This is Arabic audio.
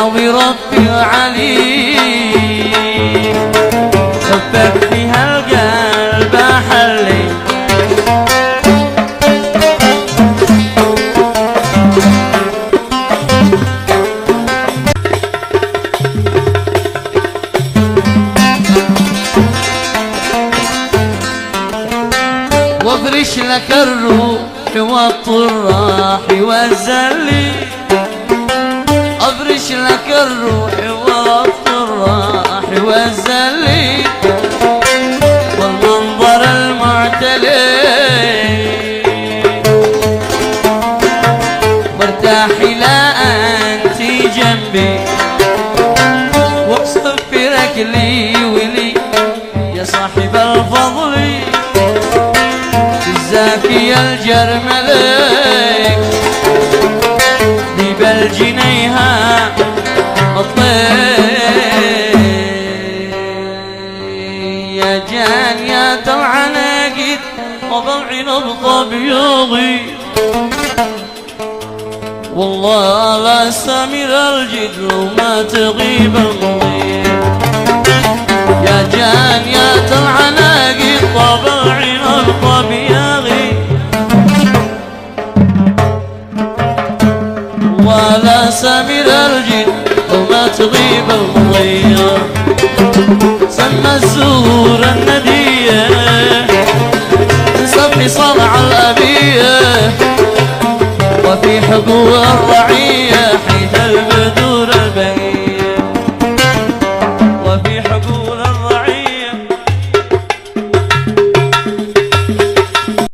ناوي ربي العليم حبك في هالقلب حلي وافرش لك الروح والطراح والزلي افرش لك الروح والطراح والزلي والمنظر المعتلي وارتاحي لا انت جنبي واصفرك لي ولي يا صاحب الفضل الزاكي الجرملك ذيب الجنيها يا جان يا العناقد وضلع نبض بياضي والله لا سامر الجد لو ما تغيب المضيق يا جان يا العناقد وضلع نبض بياضي ولا سامر الجد وما تغيب المضية سمى الزهور الندية نصفي صنع الأبية وفي حقوق الرعية